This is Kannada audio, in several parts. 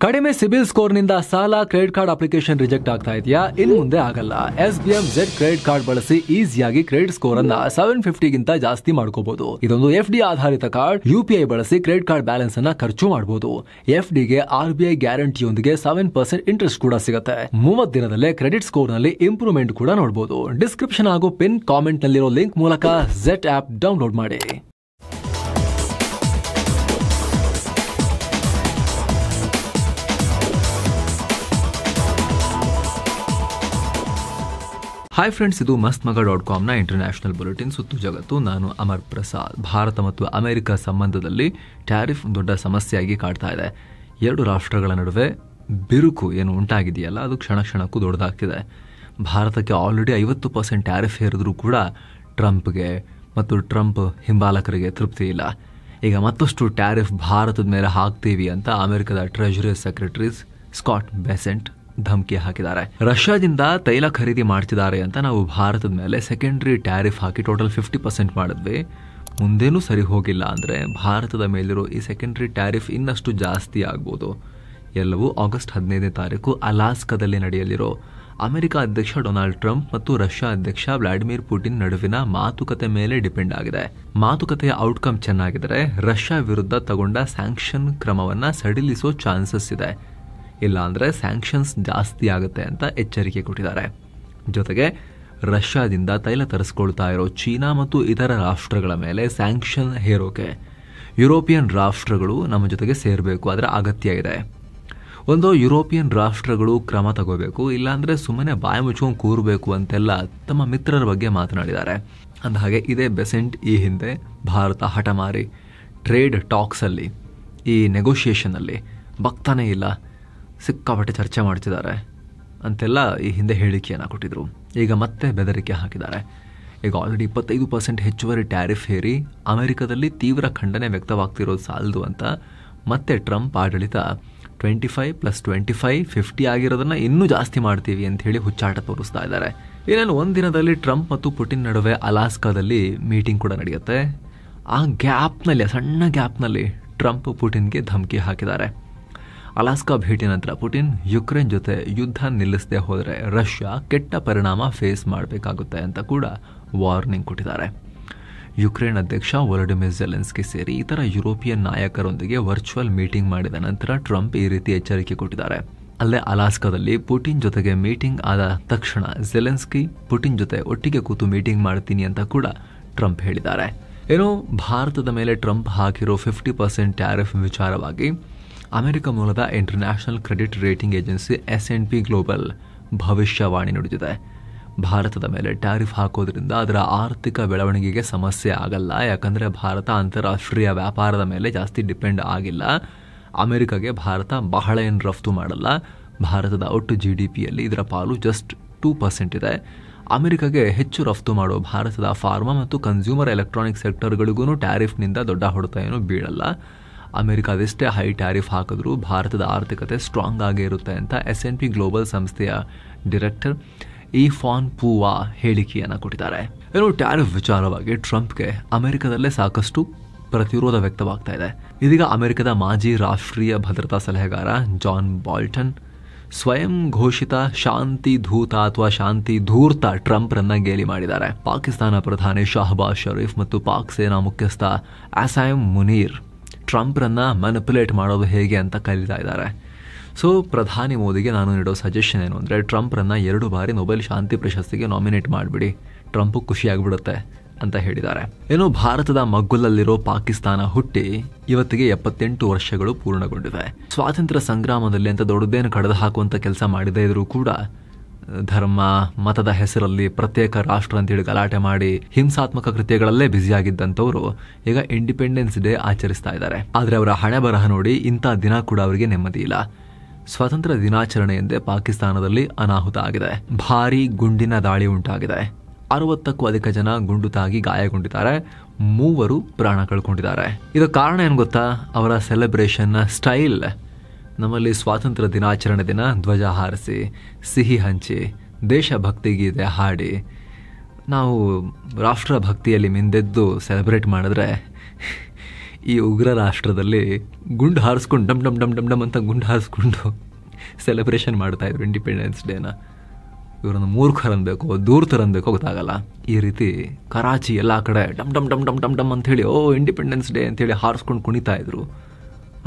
ಕಡಿಮೆ ಸಿಬಿಲ್ ಸ್ಕೋರ್ ನಿಂದ ಸಾಲ ಕ್ರೆಡಿಟ್ ಕಾರ್ಡ್ ಅಪ್ಲಿಕೇಶನ್ ರಿಜೆಕ್ಟ್ ಆಗ್ತಾ ಇದೆಯಾ? ಇನ್ನು ಮುಂದೆ ಆಗಲ್ಲ. SBM Z ಕ್ರೆಡಿಟ್ ಕಾರ್ಡ್ ಬಳಸಿ ಈಸಿಯಾಗಿ ಕ್ರೆಡಿಟ್ ಸ್ಕೋರ್ ಅನ್ನ 750 ಗಿಂತ ಜಾಸ್ತಿ ಮಾಡ್ಕೋಬಹುದು. ಇದೊಂದು FD ಆಧಾರಿತ ಕಾರ್ಡ್. UPI ಬಳಸಿ ಕ್ರೆಡಿಟ್ ಕಾರ್ಡ್ ಬ್ಯಾಲೆನ್ಸ್ ಅನ್ನ ಖರ್ಚು ಮಾಡಬಹುದು. FD ಗೆ RBI ಗ್ಯಾರಂಟಿಯೊಂದಿಗೆ 7% ಇಂಟ್ರೆಸ್ಟ್ ಕೂಡ ಸಿಗುತ್ತೆ. 30 ದಿನದಲ್ಲೇ ಕ್ರೆಡಿಟ್ ಸ್ಕೋರ್ ನಲ್ಲಿ ಇಂಪ್ರೂವ್ಮೆಂಟ್ ಕೂಡ ನೋಡಬಹುದು. ಡಿಸ್ಕ್ರಿಪ್ಷನ್ ಹಾಗೂ ಪಿನ್ ಕಾಮೆಂಟ್ ನಲ್ಲಿರೋ ಲಿಂಕ್ ಮೂಲಕ Z ಆಪ್ ಡೌನ್ಲೋಡ್ ಮಾಡಿ. ಹಾಯ್ ಫ್ರೆಂಡ್ಸ್, ಇದು mastmaga.comನ ಇಂಟರ್ನ್ಯಾಷನಲ್ ಬುಲೆಟಿನ್ ಸುತ್ತು ಜಗತ್ತು. ನಾನು ಅಮರ್ ಪ್ರಸಾದ್. ಭಾರತ ಮತ್ತು ಅಮೆರಿಕ ಸಂಬಂಧದಲ್ಲಿ ಟ್ಯಾರಿಫ್ ದೊಡ್ಡ ಸಮಸ್ಯೆಯಾಗಿ ಕಾಡ್ತಾ ಇದೆ. ಎರಡು ರಾಷ್ಟ್ರಗಳ ನಡುವೆ ಬಿರುಕು ಏನು ಉಂಟಾಗಿದೆಯಲ್ಲ, ಅದು ಕ್ಷಣ ಕ್ಷಣಕ್ಕೂ ದೊಡ್ಡದಾಗ್ತಿದೆ. ಭಾರತಕ್ಕೆ ಆಲ್ರೆಡಿ 50% ಟ್ಯಾರಿಫ್ ಹೇರಿದ್ರೂ ಕೂಡ ಟ್ರಂಪ್ಗೆ ಮತ್ತು ಟ್ರಂಪ್ ಹಿಂಬಾಲಕರಿಗೆ ತೃಪ್ತಿ ಇಲ್ಲ. ಈಗ ಮತ್ತಷ್ಟು ಟ್ಯಾರಿಫ್ ಭಾರತದ ಮೇಲೆ ಹಾಕ್ತೀವಿ ಅಂತ ಅಮೆರಿಕದ ಟ್ರೆಜರಿ ಸೆಕ್ರೆಟರಿ ಸ್ಕಾಟ್ ಬೆಸೆಂಟ್ ಧಮಕಿ ಹಾಕಿದ್ದಾರೆ. ರಷ್ಯಾದಿಂದ ತೈಲ ಖರೀದಿ ಮಾಡ್ತಿದ್ದಾರೆ ಅಂತ ನಾವು ಭಾರತದ ಮೇಲೆ ಸೆಕೆಂಡರಿ ಟ್ಯಾರಿಫ್ ಹಾಕಿ ಟೋಟಲ್ 50% ಮಾಡಿದ್ವಿ. ಮುಂದೇನೂ ಸರಿ ಹೋಗಿಲ್ಲ ಅಂದರೆ ಭಾರತದ ಮೇಲಿರೋ ಈ ಸೆಕೆಂಡರಿ ಟ್ಯಾರಿಫ್ ಇನ್ನಷ್ಟು ಜಾಸ್ತಿ ಆಗ್ಬೋದು. ಎಲ್ಲವೂ ಆಗಸ್ಟ್ 15ನೇ ತಾರೀಕು ಅಲಾಸ್ಕಾದಲ್ಲಿ ನಡೆಯಲಿರೋ ಅಮೆರಿಕ ಅಧ್ಯಕ್ಷ ಡೊನಾಲ್ಡ್ ಟ್ರಂಪ್ ಮತ್ತು ರಷ್ಯಾ ಅಧ್ಯಕ್ಷ ವ್ಲಾಡಿಮಿರ್ ಪುಟಿನ್ ನಡುವಿನ ಮಾತುಕತೆ ಮೇಲೆ ಡಿಪೆಂಡ್ ಆಗಿದೆ. ಮಾತುಕತೆಯ ಔಟ್ಕಮ್ ಚೆನ್ನಾಗಿದ್ರೆ ರಷ್ಯಾ ವಿರುದ್ಧ ತಗೊಂಡ ಸ್ಯಾಂಕ್ಷನ್ ಕ್ರಮವನ್ನ ಸಡಿಲಿಸೋ ಚಾನ್ಸಸ್ ಇದೆ. ಇಲ್ಲ ಅಂದರೆ ಸ್ಯಾಂಕ್ಷನ್ಸ್ ಜಾಸ್ತಿ ಆಗುತ್ತೆ ಅಂತ ಎಚ್ಚರಿಕೆ ಕೊಟ್ಟಿದ್ದಾರೆ. ಜೊತೆಗೆ ರಷ್ಯಾದಿಂದ ತೈಲ ತರಿಸ್ಕೊಳ್ತಾ ಇರೋ ಚೀನಾ ಮತ್ತು ಇತರ ರಾಷ್ಟ್ರಗಳ ಮೇಲೆ ಸ್ಯಾಂಕ್ಷನ್ ಹೇರೋಕೆ ಯುರೋಪಿಯನ್ ರಾಷ್ಟ್ರಗಳು ನಮ್ಮ ಜೊತೆಗೆ ಸೇರಬೇಕು, ಅದರ ಅಗತ್ಯ ಇದೆ. ಒಂದು ಯುರೋಪಿಯನ್ ರಾಷ್ಟ್ರಗಳು ಕ್ರಮ ತಗೋಬೇಕು, ಇಲ್ಲಾಂದರೆ ಸುಮ್ಮನೆ ಬಾಯಿ ಮುಚ್ಕೊಂಡು ಕೂರಬೇಕು ಅಂತೆಲ್ಲ ತಮ್ಮ ಮಿತ್ರರ ಬಗ್ಗೆ ಮಾತನಾಡಿದ್ದಾರೆ. ಅಂದಹಾಗೆ ಇದೇ ಬೆಸೆಂಟ್ ಈ ಹಿಂದೆ ಭಾರತ ಹಠಮಾರಿ ಟ್ರೇಡ್ ಟಾಕ್ಸಲ್ಲಿ, ಈ ನೆಗೋಷಿಯೇಷನಲ್ಲಿ ಬಗ್ತಾನೇ ಇಲ್ಲ, ಸಿಕ್ಕಾಪಟ್ಟೆ ಚರ್ಚೆ ಮಾಡ್ತಿದ್ದಾರೆ ಅಂತೆಲ್ಲ ಈ ಹಿಂದೆ ಹೇಳಿಕೆಯನ್ನು ಕೊಟ್ಟಿದ್ರು. ಈಗ ಮತ್ತೆ ಬೆದರಿಕೆ ಹಾಕಿದ್ದಾರೆ. ಈಗ ಆಲ್ರೆಡಿ 25% ಹೆಚ್ಚುವರಿ ಟ್ಯಾರಿಫ್ ಹೇರಿ ಅಮೆರಿಕದಲ್ಲಿ ತೀವ್ರ ಖಂಡನೆ ವ್ಯಕ್ತವಾಗ್ತಿರೋದು ಸಾಲದು ಅಂತ ಮತ್ತೆ ಟ್ರಂಪ್ ಆಡಳಿತ 25+25 50 ಆಗಿರೋದನ್ನ ಇನ್ನೂ ಜಾಸ್ತಿ ಮಾಡ್ತೀವಿ ಅಂತ ಹೇಳಿ ಹುಚ್ಚಾಟ ತೋರಿಸ್ತಾ ಇದ್ದಾರೆ. ಇನ್ನೇನು ಒಂದಿನದಲ್ಲಿ ಟ್ರಂಪ್ ಮತ್ತು ಪುಟಿನ್ ನಡುವೆ ಅಲಾಸ್ಕಾದಲ್ಲಿ ಮೀಟಿಂಗ್ ಕೂಡ ನಡೆಯುತ್ತೆ. ಆ ಗ್ಯಾಪ್ನಲ್ಲಿ, ಸಣ್ಣ ಗ್ಯಾಪ್ನಲ್ಲಿ ಟ್ರಂಪ್ ಪುಟಿನ್ಗೆ ಧಮಕಿ ಹಾಕಿದ್ದಾರೆ. ಅಲಾಸ್ಕಾ ಭೇಟಿ ನಂತರ ಪುಟಿನ್ ಯುಕ್ರೇನ್ ಜೊತೆ ಯುದ್ಧ ನಿಲ್ಲಿಸದೆ ಹೋದರೆ ರಷ್ಯಾ ಕೆಟ್ಟ ಪರಿಣಾಮ ಫೇಸ್ ಮಾಡಬೇಕಾಗುತ್ತೆ ಅಂತ ಕೂಡ ವಾರ್ನಿಂಗ್ ಕೊಟ್ಟಿದ್ದಾರೆ. ಯುಕ್ರೇನ್ ಅಧ್ಯಕ್ಷ ವೊಲೋಡಿಮಿರ್ ಝೆಲೆನ್ಸ್ಕಿ ಸೇರಿ ಇತರ ಯುರೋಪಿಯನ್ ನಾಯಕರೊಂದಿಗೆ ವರ್ಚುವಲ್ ಮೀಟಿಂಗ್ ಮಾಡಿದ ನಂತರ ಟ್ರಂಪ್ ಈ ರೀತಿ ಎಚ್ಚರಿಕೆ ಕೊಟ್ಟಿದ್ದಾರೆ. ಅಲ್ಲದೆ ಅಲಾಸ್ಕಾದಲ್ಲಿ ಪುಟಿನ್ ಜೊತೆಗೆ ಮೀಟಿಂಗ್ ಆದ ತಕ್ಷಣ ಝೆಲೆನ್ಸ್ಕಿ ಪುಟಿನ್ ಜೊತೆ ಒಟ್ಟಿಗೆ ಕೂತು ಮೀಟಿಂಗ್ ಮಾಡ್ತೀನಿ ಅಂತ ಕೂಡ ಟ್ರಂಪ್ ಹೇಳಿದ್ದಾರೆ. ಏನೋ ಭಾರತದ ಮೇಲೆ ಟ್ರಂಪ್ ಹಾಕಿರೋ 50% ಟ್ಯಾರಿಫ್ ವಿಚಾರವಾಗಿ ಅಮೆರಿಕ ಮೂಲದ international credit rating agency S&P global ಭವಿಷ್ಯವಾಣಿ ನುಡಿದಿದೆ. ಭಾರತದ ಮೇಲೆ ಟ್ಯಾರಿಫ್ ಹಾಕೋದ್ರಿಂದ ಅದರ ಆರ್ಥಿಕ ಬೆಳವಣಿಗೆಗೆ ಸಮಸ್ಯೆ ಆಗಲ್ಲ, ಯಾಕಂದರೆ ಭಾರತ ಅಂತಾರಾಷ್ಟ್ರೀಯ ವ್ಯಾಪಾರದ ಮೇಲೆ ಜಾಸ್ತಿ ಡಿಪೆಂಡ್ ಆಗಿಲ್ಲ. ಅಮೆರಿಕಾಗೆ ಭಾರತ ಬಹಳ ಏನು ರಫ್ತು ಮಾಡಲ್ಲ. ಭಾರತದ ಒಟ್ಟು GDPಯಲ್ಲಿ ಇದರ ಪಾಲು ಜಸ್ಟ್ 2% ಇದೆ. ಅಮೆರಿಕಾಗೆ ಹೆಚ್ಚು ರಫ್ತು ಮಾಡೋ ಭಾರತದ ಫಾರ್ಮಾ ಮತ್ತು ಕನ್ಸ್ಯೂಮರ್ ಎಲೆಕ್ಟ್ರಾನಿಕ್ ಸೆಕ್ಟರ್ಗಳಿಗೂ ಟ್ಯಾರಿಫ್ನಿಂದ ದೊಡ್ಡ ಹೊಡೆತ ಏನು ಬೀಳಲ್ಲ. ಅಮೆರಿಕ ಅದೆಷ್ಟೇ ಹೈ ಟ್ಯಾರಿಫ್ ಹಾಕಿದ್ರೂ ಭಾರತದ ಆರ್ಥಿಕತೆ ಸ್ಟ್ರಾಂಗ್ ಆಗೇ ಇರುತ್ತೆ ಅಂತ S&P ಗ್ಲೋಬಲ್ ಸಂಸ್ಥೆಯ ಡೈರೆಕ್ಟರ್ ಈಫಾನ್ ಪೂವಾ ಹೇಳಿಕೆಯನ್ನು ಕೊಟ್ಟಿದ್ದಾರೆ. ಏನು ಟ್ಯಾರಿಫ್ ವಿಚಾರವಾಗಿ ಟ್ರಂಪ್ಗೆ ಅಮೆರಿಕದಲ್ಲೇ ಸಾಕಷ್ಟು ಪ್ರತಿರೋಧ ವ್ಯಕ್ತವಾಗ್ತಾ ಇದೆ. ಇದೀಗ ಅಮೆರಿಕದ ಮಾಜಿ ರಾಷ್ಟ್ರೀಯ ಭದ್ರತಾ ಸಲಹೆಗಾರ ಜಾನ್ ಬಾಲ್ಟನ್ ಸ್ವಯಂ ಘೋಷಿತ ಶಾಂತಿ ದೂತ ಅಥವಾ ಶಾಂತಿ ಧೂರ್ತ ಟ್ರಂಪ್ರನ್ನ ಗೇಲಿ ಮಾಡಿದ್ದಾರೆ. ಪಾಕಿಸ್ತಾನ ಪ್ರಧಾನಿ ಶಹಬಾಜ್ ಶರೀಫ್ ಮತ್ತು ಪಾಕ್ ಸೇನಾ ಮುಖ್ಯಸ್ಥ ಅಸೈಮ್ ಮುನೀರ್ ಟ್ರಂಪ್ರನ್ನ ಮ್ಯಾನಿಪುಲೇಟ್ ಮಾಡೋದು ಹೇಗೆ ಅಂತ ಕಲಿತಾ ಇದ್ದಾರೆ. ಸೊ ಪ್ರಧಾನಿ ಮೋದಿಗೆ ನಾನು ನೀಡೋ ಸಜೆಷನ್ ಏನು ಅಂದರೆ ಟ್ರಂಪ್ರನ್ನ 2 ಬಾರಿ ನೊಬೆಲ್ ಶಾಂತಿ ಪ್ರಶಸ್ತಿಗೆ ನಾಮಿನೇಟ್ ಮಾಡಿಬಿಡಿ, ಟ್ರಂಪ್ ಖುಷಿಯಾಗ್ಬಿಡುತ್ತೆ ಅಂತ ಹೇಳಿದ್ದಾರೆ. ಏನು ಭಾರತದ ಮಗ್ಗುಲಲ್ಲಿರೋ ಪಾಕಿಸ್ತಾನ ಹುಟ್ಟಿ ಇವತ್ತಿಗೆ 78 ವರ್ಷಗಳು ಪೂರ್ಣಗೊಂಡಿವೆ. ಸ್ವಾತಂತ್ರ್ಯ ಸಂಗ್ರಾಮದಲ್ಲಿ ಅಂತ ದೊಡ್ಡದೇನು ಕಳೆದು ಹಾಕುವಂಥ ಕೆಲಸ ಮಾಡದೇ ಇದ್ರೂ ಕೂಡ ಧರ್ಮ ಮತದ ಹೆಸರಲ್ಲಿ ಪ್ರತ್ಯೇಕ ರಾಷ್ಟ್ರ ಅಂತೇಳಿ ಗಲಾಟೆ ಮಾಡಿ ಹಿಂಸಾತ್ಮಕ ಕೃತ್ಯಗಳಲ್ಲೇ ಬ್ಯುಸಿಯಾಗಿದ್ದಂಥವ್ರು ಈಗ ಇಂಡಿಪೆಂಡೆನ್ಸ್ ಡೇ ಆಚರಿಸ್ತಾ ಇದ್ದಾರೆ. ಆದರೆ ಅವರ ಹಣೆ ಬರಹ ನೋಡಿ ಇಂಥ ದಿನ ಕೂಡ ಅವರಿಗೆ ನೆಮ್ಮದಿ ಇಲ್ಲ. ಸ್ವಾತಂತ್ರ್ಯ ದಿನಾಚರಣೆ ಎಂದೇ ಪಾಕಿಸ್ತಾನದಲ್ಲಿ ಅನಾಹುತ ಆಗಿದೆ. ಭಾರೀ ಗುಂಡಿನ ದಾಳಿ ಉಂಟಾಗಿದೆ. 60ಕ್ಕೂ ಅಧಿಕ ಜನ ಗುಂಡು ತಾಗಿ ಗಾಯಗೊಂಡಿದ್ದಾರೆ. 3 ಪ್ರಾಣ ಕಳ್ಕೊಂಡಿದ್ದಾರೆ. ಇದಕ್ಕೆ ಕಾರಣ ಏನು ಗೊತ್ತಾ? ಅವರ ಸೆಲೆಬ್ರೇಷನ್ ಸ್ಟೈಲ್. ನಮ್ಮಲ್ಲಿ ಸ್ವಾತಂತ್ರ್ಯ ದಿನಾಚರಣೆ ದಿನ ಧ್ವಜ ಹಾರಿಸಿ, ಸಿಹಿ ಹಂಚಿ, ದೇಶಭಕ್ತಿ ಗೀತೆ ಹಾಡಿ ನಾವು ರಾಷ್ಟ್ರಭಕ್ತಿಯಲ್ಲಿ ಮಿಂದೆದ್ದು ಸೆಲೆಬ್ರೇಟ್ ಮಾಡಿದ್ರೆ ಈ ಉಗ್ರ ರಾಷ್ಟ್ರದಲ್ಲಿ ಗುಂಡು ಹಾರಿಸ್ಕೊಂಡು ಡಮ್ ಡಮ್ ಡಮ್ ಡಮ್ ಡಮ್ ಅಂತ ಗುಂಡು ಹಾರಿಸ್ಕೊಂಡು ಸೆಲೆಬ್ರೇಷನ್ ಮಾಡ್ತಾಯಿದ್ರು ಇಂಡಿಪೆಂಡೆನ್ಸ್ ಡೇನ. ಇವರನ್ನು ಮೂರ್ಖರನ್ಬೇಕು ದೂರ್ತರನ್ಬೇಕು ಗೊತ್ತಾಗಲ್ಲ. ಈ ರೀತಿ ಕರಾಚಿ ಎಲ್ಲ ಕಡೆ ಡಮ್ ಡಮ್ ಡಮ್ ಡಮ್ ಡಮ್ ಡಮ್ ಅಂಥೇಳಿ ಇಂಡಿಪೆಂಡೆನ್ಸ್ ಡೇ ಅಂತೇಳಿ ಹಾರಿಸ್ಕೊಂಡು ಕುಣಿತಾ ಇದ್ರು.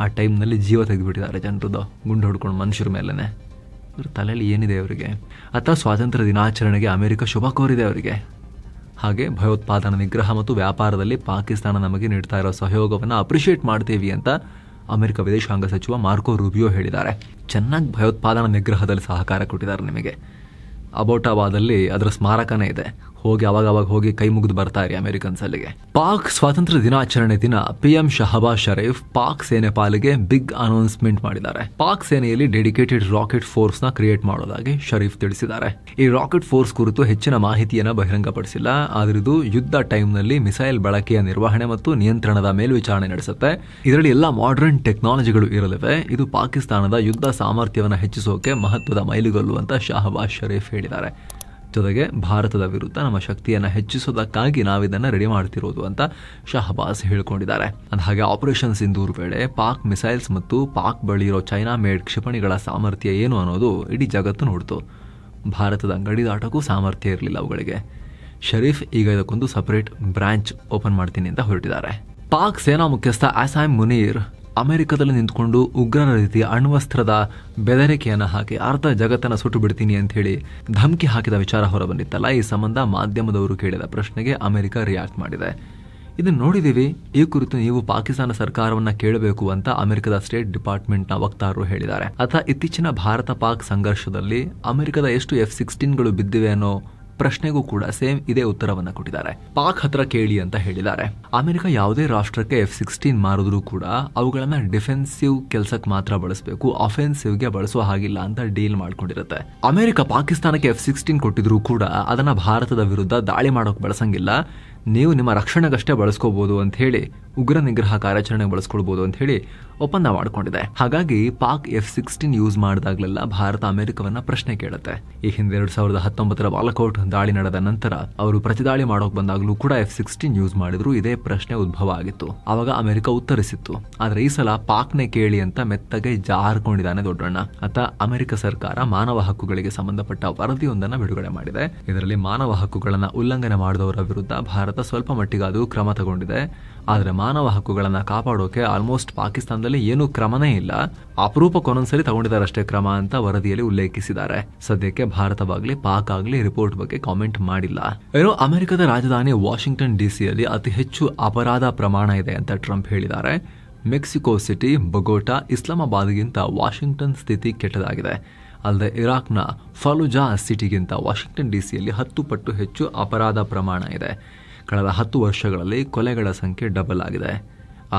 ಆ ಟೈಮ್ನಲ್ಲಿ ಜೀವ ತೆಗೆದುಬಿಟ್ಟಿದ್ದಾರೆ ಜನರದ್ದು, ಗುಂಡು ಹೊಡ್ಕೊಂಡು ಮನುಷ್ಯರ ಮೇಲೇ. ಇವ್ರ ತಲೆಯಲ್ಲಿ ಏನಿದೆ ಅವರಿಗೆ? ಅಥವಾ ಸ್ವಾತಂತ್ರ್ಯ ದಿನಾಚರಣೆಗೆ ಅಮೆರಿಕ ಶುಭ ಕೋರಿದೆ ಅವರಿಗೆ. ಹಾಗೆ ಭಯೋತ್ಪಾದನಾ ನಿಗ್ರಹ ಮತ್ತು ವ್ಯಾಪಾರದಲ್ಲಿ ಪಾಕಿಸ್ತಾನ ನಮಗೆ ನೀಡ್ತಾ ಇರೋ ಸಹಯೋಗವನ್ನು ಅಪ್ರಿಷಿಯೇಟ್ ಮಾಡ್ತೀವಿ ಅಂತ ಅಮೆರಿಕ ವಿದೇಶಾಂಗ ಸಚಿವ ಮಾರ್ಕೋ ರೂಬಿಯೋ ಹೇಳಿದ್ದಾರೆ. ಚೆನ್ನಾಗಿ ಭಯೋತ್ಪಾದನಾ ನಿಗ್ರಹದಲ್ಲಿ ಸಹಕಾರ ಕೊಟ್ಟಿದ್ದಾರೆ ನಿಮಗೆ. ಅಬೋಟಾಬಾದಲ್ಲಿ ಅದರ ಸ್ಮಾರಕನೇ ಇದೆ, ಹೋಗಿ ಅವಾಗ ಹೋಗಿ ಕೈ ಮುಗಿದು ಬರ್ತಾ ಇರಿ ಅಮೆರಿಕನ್ಸ್ ಅಲ್ಲಿಗೆ. ಪಾಕ್ ಸ್ವಾತಂತ್ರ್ಯ ದಿನಾಚರಣೆ ದಿನ PM ಶಹಬಾಜ್ ಶರೀಫ್ ಪಾಕ್ ಸೇನೆ ಪಾಲಿಗೆ ಬಿಗ್ ಅನೌನ್ಸ್ಮೆಂಟ್ ಮಾಡಿದ್ದಾರೆ. ಪಾಕ್ ಸೇನೆಯಲ್ಲಿ ಡೆಡಿಕೇಟೆಡ್ ರಾಕೆಟ್ ಫೋರ್ಸ್ ನ ಕ್ರಿಯೇಟ್ ಮಾಡೋದಾಗಿ ಶರೀಫ್ ತಿಳಿಸಿದ್ದಾರೆ. ಈ ರಾಕೆಟ್ ಫೋರ್ಸ್ ಕುರಿತು ಹೆಚ್ಚಿನ ಮಾಹಿತಿಯನ್ನು ಬಹಿರಂಗಪಡಿಸಿಲ್ಲ, ಆದ್ರೆ ಇದು ಯುದ್ಧ ಟೈಮ್ನಲ್ಲಿ ಮಿಸೈಲ್ ಬಳಕೆಯ ನಿರ್ವಹಣೆ ಮತ್ತು ನಿಯಂತ್ರಣದ ಮೇಲ್ವಿಚಾರಣೆ ನಡೆಸುತ್ತೆ. ಇದರಲ್ಲಿ ಎಲ್ಲ ಮಾಡರ್ನ್ ಟೆಕ್ನಾಲಜಿಗಳು ಇರಲಿವೆ. ಇದು ಪಾಕಿಸ್ತಾನದ ಯುದ್ಧ ಸಾಮರ್ಥ್ಯವನ್ನು ಹೆಚ್ಚಿಸೋಕೆ ಮಹತ್ವದ ಮೈಲುಗಲ್ಲು ಅಂತ ಶಹಬಾಜ್ ಶರೀಫ್ ಹೇಳಿದ್ದಾರೆ. ಜೊತೆಗೆ ಭಾರತದ ವಿರುದ್ಧ ನಮ್ಮ ಶಕ್ತಿಯನ್ನು ಹೆಚ್ಚಿಸೋದಕ್ಕಾಗಿ ನಾವಿದನ್ನು ರೆಡಿ ಮಾಡ್ತಿರೋದು ಅಂತ ಶಹಬಾಜ್ ಹೇಳ್ಕೊಂಡಿದ್ದಾರೆ. ಹಾಗೆ ಆಪರೇಷನ್ ಸಿಂಧೂರ್ ವೇಳೆ ಪಾಕ್ ಮಿಸೈಲ್ಸ್ ಮತ್ತು ಪಾಕ್ ಬಳಿ ಇರೋ ಚೈನಾ ಮೇಡ್ ಕ್ಷಿಪಣಿಗಳ ಸಾಮರ್ಥ್ಯ ಏನು ಅನ್ನೋದು ಇಡೀ ಜಗತ್ತು ನೋಡ್ತು. ಭಾರತದ ಗಡಿ ದಾಟಕ್ಕೂ ಸಾಮರ್ಥ್ಯ ಇರಲಿಲ್ಲ ಅವುಗಳಿಗೆ. ಶರೀಫ್ ಈಗ ಇದಕ್ಕೊಂದು ಸಪರೇಟ್ ಬ್ರಾಂಚ್ ಓಪನ್ ಮಾಡ್ತೀನಿ ಅಂತ ಹೊರಟಿದ್ದಾರೆ. ಪಾಕ್ ಸೇನಾ ಮುಖ್ಯಸ್ಥ ಅಸಾಮ್ ಮುನೀರ್ ಅಮೆರಿಕದಲ್ಲಿ ನಿಂತ್ಕೊಂಡು ಉಗ್ರರ ರೀತಿಯ ಅಣ್ವಸ್ತ್ರದ ಬೆದರಿಕೆಯನ್ನು ಹಾಕಿ ಅರ್ಧ ಜಗತ್ತನ್ನು ಸುಟ್ಟು ಬಿಡ್ತೀನಿ ಅಂತ ಹೇಳಿ ಧಮಕಿ ಹಾಕಿದ ವಿಚಾರ ಹೊರಬಂದಿತ್ತಲ್ಲ, ಈ ಸಂಬಂಧ ಮಾಧ್ಯಮದವರು ಕೇಳಿದ ಪ್ರಶ್ನೆಗೆ ಅಮೆರಿಕ ರಿಯಾಕ್ಟ್ ಮಾಡಿದೆ. ಇದನ್ನು ನೋಡಿದೀವಿ, ಈ ಕುರಿತು ನೀವು ಪಾಕಿಸ್ತಾನ ಸರ್ಕಾರವನ್ನ ಕೇಳಬೇಕು ಅಂತ ಅಮೆರಿಕದ ಸ್ಟೇಟ್ ಡಿಪಾರ್ಟ್ಮೆಂಟ್ನ ವಕ್ತಾರರು ಹೇಳಿದ್ದಾರೆ. ಅಥವಾ ಇತ್ತೀಚಿನ ಭಾರತ ಪಾಕ್ ಸಂಘರ್ಷದಲ್ಲಿ ಅಮೆರಿಕದ ಎಷ್ಟು F-16ಗಳು ಬಿದ್ದಿವೆ ಅನ್ನೋ ಪ್ರಶ್ನೆಗೂ ಕೂಡ ಸೇಮ್ ಇದೇ ಉತ್ತರವನ್ನ ಕೊಟ್ಟಿದ್ದಾರೆ. ಪಾಕ್ ಹತ್ರ ಕೇಳಿ ಅಂತ ಹೇಳಿದ್ದಾರೆ. ಅಮೆರಿಕ ಯಾವುದೇ ರಾಷ್ಟ್ರಕ್ಕೆ F-16 ಮಾರಿದ್ರೂ ಕೂಡ ಅವುಗಳನ್ನ ಡಿಫೆನ್ಸಿವ್ ಕೆಲಸಕ್ಕೆ ಮಾತ್ರ ಬಳಸಬೇಕು, ಅಫೆನ್ಸಿವ್ಗೆ ಬಳಸೋ ಹಾಗಿಲ್ಲ ಅಂತ ಡೀಲ್ ಮಾಡ್ಕೊಂಡಿರುತ್ತೆ. ಅಮೆರಿಕ ಪಾಕಿಸ್ತಾನಕ್ಕೆ F-16 ಕೊಟ್ಟಿದ್ರು ಕೂಡ ಅದನ್ನ ಭಾರತದ ವಿರುದ್ಧ ದಾಳಿ ಮಾಡೋಕೆ ಬಳಸಂಗಿಲ್ಲ, ನೀವು ನಿಮ್ಮ ರಕ್ಷಣೆಗಷ್ಟೇ ಬಳಸ್ಕೋಬಹುದು ಅಂತ ಹೇಳಿ, ಉಗ್ರ ನಿಗ್ರಹ ಕಾರ್ಯಾಚರಣೆಗೆ ಬಳಸ್ಕೊಳ್ಬಹುದು ಅಂತ ಹೇಳಿ ಒಪ್ಪಂದ ಮಾಡಿಕೊಂಡಿದೆ. ಹಾಗಾಗಿ ಪಾಕ್ F-16 ಯೂಸ್ ಮಾಡಿದಾಗಲೆಲ್ಲ ಭಾರತ ಅಮೆರಿಕವನ್ನ ಪ್ರಶ್ನೆ ಕೇಳುತ್ತೆ. ಈ ಹಿಂದೆ 2019 ಬಾಲಕೋಟ್ ದಾಳಿ ನಡೆದ ನಂತರ ಅವರು ಪ್ರತಿದಾಳಿ ಮಾಡೋಕೆ ಬಂದಾಗಲೂ ಕೂಡ F-16 ಯೂಸ್ ಮಾಡಿದ್ರು, ಇದೇ ಪ್ರಶ್ನೆ ಉದ್ಭವ ಆಗಿತ್ತು. ಆವಾಗ ಅಮೆರಿಕ ಉತ್ತರಿಸಿತ್ತು. ಆದ್ರೆ ಈ ಸಲ ಪಾಕ್ನೆ ಕೇಳಿ ಅಂತ ಮೆತ್ತಗೆ ಜಾರ್ಕೊಂಡಿದ್ದಾನೆ ದೊಡ್ಡಣ್ಣ. ಅಮೆರಿಕ ಸರ್ಕಾರ ಮಾನವ ಹಕ್ಕುಗಳಿಗೆ ಸಂಬಂಧಪಟ್ಟ ವರದಿಯೊಂದನ್ನು ಬಿಡುಗಡೆ ಮಾಡಿದೆ. ಇದರಲ್ಲಿ ಮಾನವ ಹಕ್ಕುಗಳನ್ನ ಉಲ್ಲಂಘನೆ ಮಾಡಿದವರ ವಿರುದ್ಧ ಭಾರತ ಸ್ವಲ್ಪ ಮಟ್ಟಿಗಾದರೂ ಕ್ರಮ ತಗೊಂಡಿದೆ. ಆದ್ರೆ ಮಾನವ ಹಕ್ಕುಗಳನ್ನ ಕಾಪಾಡೋಕೆ ಆಲ್ಮೋಸ್ಟ್ ಪಾಕಿಸ್ತಾನದಲ್ಲಿ ಏನೂ ಕ್ರಮನೇ ಇಲ್ಲ, ಅಪರೂಪಕ್ಕೊಂದೊಂದ್ಸರಿ ತಗೊಂಡಿದ್ದಾರಷ್ಟೇ ಕ್ರಮ ಅಂತ ವರದಿಯಲ್ಲಿ ಉಲ್ಲೇಖಿಸಿದ್ದಾರೆ. ಸದ್ಯಕ್ಕೆ ಭಾರತವಾಗ್ಲಿ ಪಾಕ್ ಆಗ್ಲಿ ರಿಪೋರ್ಟ್ ಬಗ್ಗೆ ಕಾಮೆಂಟ್ ಮಾಡಿಲ್ಲ. ಏನೋ ಅಮೆರಿಕದ ರಾಜಧಾನಿ ವಾಷಿಂಗ್ಟನ್ DC ಅತಿ ಹೆಚ್ಚು ಅಪರಾಧ ಪ್ರಮಾಣ ಇದೆ ಅಂತ ಟ್ರಂಪ್ ಹೇಳಿದ್ದಾರೆ. ಮೆಕ್ಸಿಕೋ ಸಿಟಿ, ಬೊಗೋಟಾ, ಇಸ್ಲಾಮಾಬಾದ್ಗಿಂತ ವಾಷಿಂಗ್ಟನ್ ಸ್ಥಿತಿ ಕೆಟ್ಟದಾಗಿದೆ. ಅಲ್ಲದೆ ಇರಾಕ್ನ ಫಲುಜಾ ಸಿಟಿಗಿಂತ ವಾಷಿಂಗ್ಟನ್ DC 10 ಪಟ್ಟು ಹೆಚ್ಚು ಅಪರಾಧ ಪ್ರಮಾಣ ಇದೆ. ಕಳೆದ 10 ವರ್ಷಗಳಲ್ಲಿ ಕೊಲೆಗಳ ಸಂಖ್ಯೆ ಡಬಲ್ ಆಗಿದೆ.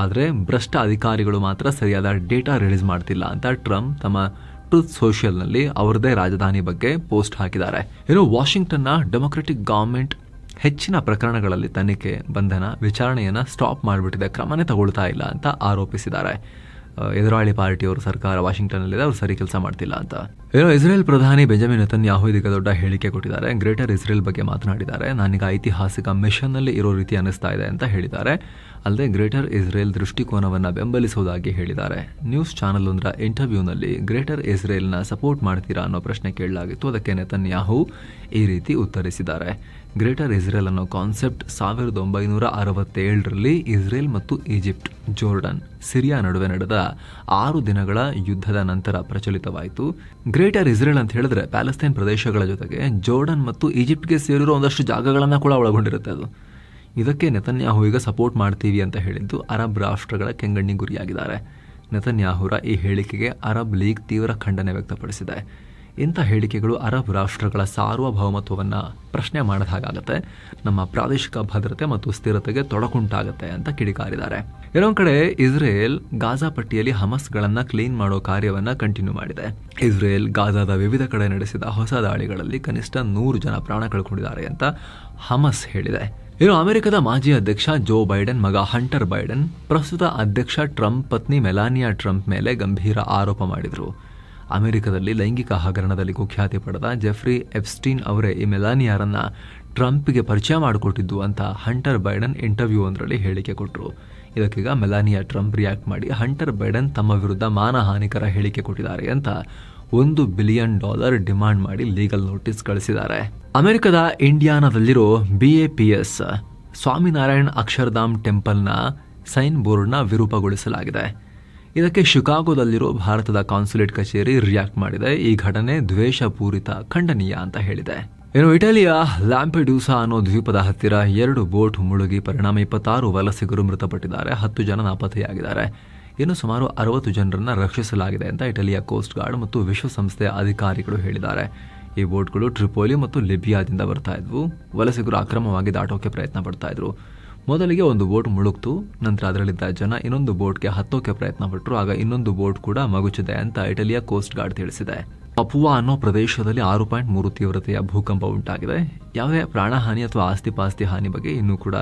ಆದರೆ ಭ್ರಷ್ಟ ಅಧಿಕಾರಿಗಳು ಮಾತ್ರ ಸರಿಯಾದ ಡೇಟಾ ರಿಲೀಸ್ ಮಾಡ್ತಿಲ್ಲ ಅಂತ ಟ್ರಂಪ್ ತಮ್ಮ ಟ್ರೂತ್ ಸೋಷಿಯಲ್ನಲ್ಲಿ ಅವರದೇ ರಾಜಧಾನಿ ಬಗ್ಗೆ ಪೋಸ್ಟ್ ಹಾಕಿದ್ದಾರೆ. ಇನ್ನು ವಾಷಿಂಗ್ಟನ್ನ ಡೆಮೊಕ್ರೆಟಿಕ್ ಗವರ್ಮೆಂಟ್ ಹೆಚ್ಚಿನ ಪ್ರಕರಣಗಳಲ್ಲಿ ತನಿಖೆ, ಬಂಧನ, ವಿಚಾರಣೆಯನ್ನು ಸ್ಟಾಪ್ ಮಾಡಿಬಿಟ್ಟಿದೆ, ಕ್ರಮನೇ ತಗೊಳ್ತಾ ಇಲ್ಲ ಅಂತ ಆರೋಪಿಸಿದ್ದಾರೆ. ಎದುರಾಳಿ ಪಾರ್ಟಿಯವರು ಸರ್ಕಾರ ವಾಷಿಂಗ್ಟನ್ನಲ್ಲಿದೆ, ಅವರು ಸರಿ ಕೆಲಸ ಮಾಡ್ತಿಲ್ಲ ಅಂತ. ಏನೋ ಇಸ್ರೇಲ್ ಪ್ರಧಾನಿ ಬೆಂಜಮಿನ್ ನೆತನ್ಯಾಹು ಇದೀಗ ದೊಡ್ಡ ಹೇಳಿಕೆ ಕೊಟ್ಟಿದ್ದಾರೆ. ಗ್ರೇಟರ್ ಇಸ್ರೇಲ್ ಬಗ್ಗೆ ಮಾತನಾಡಿದ್ದಾರೆ. ನಾನೀಗ ಐತಿಹಾಸಿಕ ಮಿಷನ್ನಲ್ಲಿ ಇರೋ ರೀತಿ ಅನಿಸ್ತಾ ಇದೆ ಅಂತ ಹೇಳಿದ್ದಾರೆ. ಅಲ್ಲದೆ ಗ್ರೇಟರ್ ಇಸ್ರೇಲ್ ದೃಷ್ಟಿಕೋನವನ್ನು ಬೆಂಬಲಿಸುವುದಾಗಿ ಹೇಳಿದ್ದಾರೆ. ನ್ಯೂಸ್ ಚಾನೆಲ್ ಒಂದರ ಇಂಟರ್ವ್ಯೂನಲ್ಲಿ ಗ್ರೇಟರ್ ಇಸ್ರೇಲ್ನ ಸಪೋರ್ಟ್ ಮಾಡ್ತೀರಾ ಅನ್ನೋ ಪ್ರಶ್ನೆ ಕೇಳಲಾಗಿತ್ತು. ಅದಕ್ಕೆ ನೆತನ್ಯಾಹು ಈ ರೀತಿ ಉತ್ತರಿಸಿದ್ದಾರೆ. ಗ್ರೇಟರ್ ಇಸ್ರೇಲ್ ಅನ್ನೋ ಕಾನ್ಸೆಪ್ಟ್ 1967ರಲ್ಲಿ ಇಸ್ರೇಲ್ ಮತ್ತು ಈಜಿಪ್ಟ್, ಜೋರ್ಡನ್, ಸಿರಿಯಾ ನಡುವೆ ನಡೆದ 6 ದಿನಗಳ ಯುದ್ಧದ ನಂತರ ಪ್ರಚಲಿತವಾಯಿತು. ಗ್ರೇಟರ್ ಇಸ್ರೇಲ್ ಅಂತ ಹೇಳಿದ್ರೆ ಪ್ಯಾಲೆಸ್ತೈನ್ ಪ್ರದೇಶಗಳ ಜೊತೆಗೆ ಜೋರ್ಡನ್ ಮತ್ತು ಈಜಿಪ್ಟ್ಗೆ ಸೇರಿರೋ ಒಂದಷ್ಟು ಜಾಗಗಳನ್ನು ಕೂಡ ಒಳಗೊಂಡಿರುತ್ತೆ. ಅದು ಇದಕ್ಕೆ ನೆತನ್ಯಾಹು ಈಗ ಸಪೋರ್ಟ್ ಮಾಡ್ತೀವಿ ಅಂತ ಹೇಳಿದ್ದು ಅರಬ್ ರಾಷ್ಟ್ರಗಳ ಕೆಂಗಣ್ಣಿ ಗುರಿಯಾಗಿದ್ದಾರೆ. ನೆತನ್ಯಾಹುರ ಈ ಹೇಳಿಕೆಗೆ ಅರಬ್ ಲೀಗ್ ತೀವ್ರ ಖಂಡನೆ ವ್ಯಕ್ತಪಡಿಸಿದೆ. ಇಂಥ ಹೇಳಿಕೆಗಳು ಅರಬ್ ರಾಷ್ಟ್ರಗಳ ಸಾರ್ವಭೌಮತ್ವವನ್ನು ಪ್ರಶ್ನೆ ಮಾಡಿದ ಹಾಗಾಗತ್ತೆ, ನಮ್ಮ ಪ್ರಾದೇಶಿಕ ಭದ್ರತೆ ಮತ್ತು ಸ್ಥಿರತೆಗೆ ತೊಡಕುಂಟಾಗತ್ತೆ ಅಂತ ಕಿಡಿಕಾರಿದ್ದಾರೆ. ಇನ್ನೊಂದು ಕಡೆ ಇಸ್ರೇಲ್ ಗಾಜಾ ಪಟ್ಟಿಯಲ್ಲಿ ಹಮಸ್ಗಳನ್ನು ಕ್ಲೀನ್ ಮಾಡೋ ಕಾರ್ಯವನ್ನು ಕಂಟಿನ್ಯೂ ಮಾಡಿದೆ. ಇಸ್ರೇಲ್ ಗಾಜಾದ ವಿವಿಧ ಕಡೆ ನಡೆಸಿದ ಹೊಸ ದಾಳಿಗಳಲ್ಲಿ ಕನಿಷ್ಠ 100 ಜನ ಪ್ರಾಣ ಕಳ್ಕೊಂಡಿದ್ದಾರೆ ಅಂತ ಹಮಸ್ ಹೇಳಿದೆ. ಇನ್ನು ಅಮೆರಿಕದ ಮಾಜಿ ಅಧ್ಯಕ್ಷ ಜೋ ಬೈಡೆನ್ ಮಗ ಹಂಟರ್ ಬೈಡೆನ್ ಪ್ರಸ್ತುತ ಅಧ್ಯಕ್ಷ ಟ್ರಂಪ್ ಪತ್ನಿ ಮೆಲಾನಿಯಾ ಟ್ರಂಪ್ ಮೇಲೆ ಗಂಭೀರ ಆರೋಪ ಮಾಡಿದರು. ಅಮೆರಿಕದಲ್ಲಿ ಲೈಂಗಿಕ ಹಗರಣದಲ್ಲಿ ಕುಖ್ಯಾತಿ ಪಡೆದ ಜೆಫ್ರಿ ಎಪ್ಸ್ಟೀನ್ ಅವರೇ ಈ ಮೆಲಾನಿಯಾರನ್ನ ಟ್ರಂಪ್ಗೆ ಪರಿಚಯ ಮಾಡಿಕೊಟ್ಟಿದ್ದು ಅಂತ ಹಂಟರ್ ಬೈಡೆನ್ ಇಂಟರ್ವ್ಯೂ ಒಂದರಲ್ಲಿ ಹೇಳಿಕೆ ಕೊಟ್ಟರು. ಇದಕ್ಕೀಗ ಮೆಲಾನಿಯಾ ಟ್ರಂಪ್ ರಿಯಾಕ್ಟ್ ಮಾಡಿ ಹಂಟರ್ ಬೈಡನ್ ತಮ್ಮ ವಿರುದ್ಧ ಮಾನಹಾನಿಕರ ಹೇಳಿಕೆ ಕೊಟ್ಟಿದ್ದಾರೆ ಅಂತ $1 ಬಿಲಿಯನ್ ಡಿಮಾಂಡ್ ಮಾಡಿ ಲೀಗಲ್ ನೋಟಿಸ್ ಕಳಿಸಿದ್ದಾರೆ. ಅಮೆರಿಕದ ಇಂಡಿಯಾನಾದಲ್ಲಿರೋ BAPS ಸ್ವಾಮಿನಾರಾಯಣ್ ಅಕ್ಷರಧಾಮ್ ಟೆಂಪಲ್ನ ಸೈನ್ ಬೋರ್ಡ್ನ ವಿರೂಪಗೊಳಿಸಲಾಗಿದೆ. ಇದಕ್ಕೆ ಶಿಕಾಗೋದಲ್ಲಿರೋ ಭಾರತದ ಕಾನ್ಸುಲೇಟ್ ಕಚೇರಿ ರಿಯಾಕ್ಟ್ ಮಾಡಿದೆ. ಈ ಘಟನೆ ದ್ವೇಷಪೂರಿತ, ಖಂಡನೀಯ ಅಂತ ಹೇಳಿದೆ. ಇನ್ನು ಇಟಲಿಯ ಲ್ಯಾಂಪೆಡ್ಯೂಸಾ ಅನ್ನೋ ದ್ವೀಪದ ಹತ್ತಿರ 2 ಬೋಟ್ ಮುಳುಗಿ ಪರಿಣಾಮ 26 ವಲಸಿಗರು ಮೃತಪಟ್ಟಿದ್ದಾರೆ, 10 ಜನ ನಾಪತ್ತೆಯಾಗಿದ್ದಾರೆ. ಇನ್ನು ಸುಮಾರು 60 ಜನರನ್ನ ರಕ್ಷಿಸಲಾಗಿದೆ ಅಂತ ಇಟಲಿಯ ಕೋಸ್ಟ್ ಗಾರ್ಡ್ ಮತ್ತು ವಿಶ್ವಸಂಸ್ಥೆಯ ಅಧಿಕಾರಿಗಳು ಹೇಳಿದ್ದಾರೆ. ಈ ಬೋಟ್ಗಳು ಟ್ರಿಪೋಲಿ ಮತ್ತು ಲಿಬಿಯಾದಿಂದ ಬರ್ತಾ ಇದ್ವು. ವಲಸಿಗರು ಅಕ್ರಮವಾಗಿ ದಾಟೋಕೆ ಪ್ರಯತ್ನ ಪಡ್ತಾ ಇದ್ರು. ಮೊದಲಿಗೆ ಒಂದು ಬೋಟ್ ಮುಳುಗ್ತು, ನಂತರ ಅದರಲ್ಲಿದ್ದ ಜನ ಇನ್ನೊಂದು ಬೋಟ್ಗೆ ಹತ್ತೋಕೆ ಪ್ರಯತ್ನ ಪಟ್ಟರು. ಆಗ ಇನ್ನೊಂದು ಬೋಟ್ ಕೂಡ ಮಗುಚಿದೆ ಅಂತ ಇಟಲಿಯ ಕೋಸ್ಟ್ ಗಾರ್ಡ್ ತಿಳಿಸಿದೆ. ಪಪುವಾ ಅನ್ನೋ ಪ್ರದೇಶದಲ್ಲಿ 6.3 ತೀವ್ರತೆಯ ಭೂಕಂಪ ಉಂಟಾಗಿದೆ. ಯಾವುದೇ ಪ್ರಾಣಹಾನಿ ಅಥವಾ ಆಸ್ತಿಪಾಸ್ತಿ ಹಾನಿ ಬಗ್ಗೆ ಇನ್ನೂ ಕೂಡ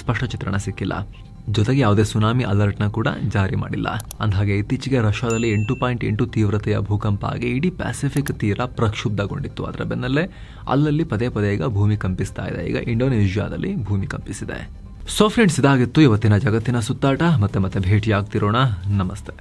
ಸ್ಪಷ್ಟ ಚಿತ್ರಣ ಸಿಕ್ಕಿಲ್ಲ. ಜೊತೆಗೆ ಯಾವುದೇ ಸುನಾಮಿ ಅಲರ್ಟ್ನ ಕೂಡ ಜಾರಿ ಮಾಡಿಲ್ಲ. ಅಂದಹಾಗೆ ಇತ್ತೀಚೆಗೆ ರಷ್ಯಾದಲ್ಲಿ 8.8 ತೀವ್ರತೆಯ ಭೂಕಂಪ ಆಗಿ ಇಡೀ ಪ್ಯಾಸಿಫಿಕ್ ತೀರ ಪ್ರಕ್ಷುಬ್ಧಗೊಂಡಿತ್ತು. ಅದರ ಬೆನ್ನಲ್ಲೇ ಅಲ್ಲಲ್ಲಿ ಪದೇ ಪದೇ ಈಗ ಭೂಮಿ ಕಂಪಿಸ್ತಾ ಇದೆ. ಈಗ ಇಂಡೋನೇಷ್ಯಾದಲ್ಲಿ ಭೂಮಿ ಕಂಪಿಸಿದೆ. ಸೊ ಫ್ರೆಂಡ್ಸ್, ಇದಾಗಿತ್ತು ಇವತ್ತಿನ ಜಗತ್ತಿನ ಸುತ್ತಾಟ. ಮತ್ತೆ ಭೇಟಿಯಾಗ್ತಿರೋಣ. ನಮಸ್ತೆ.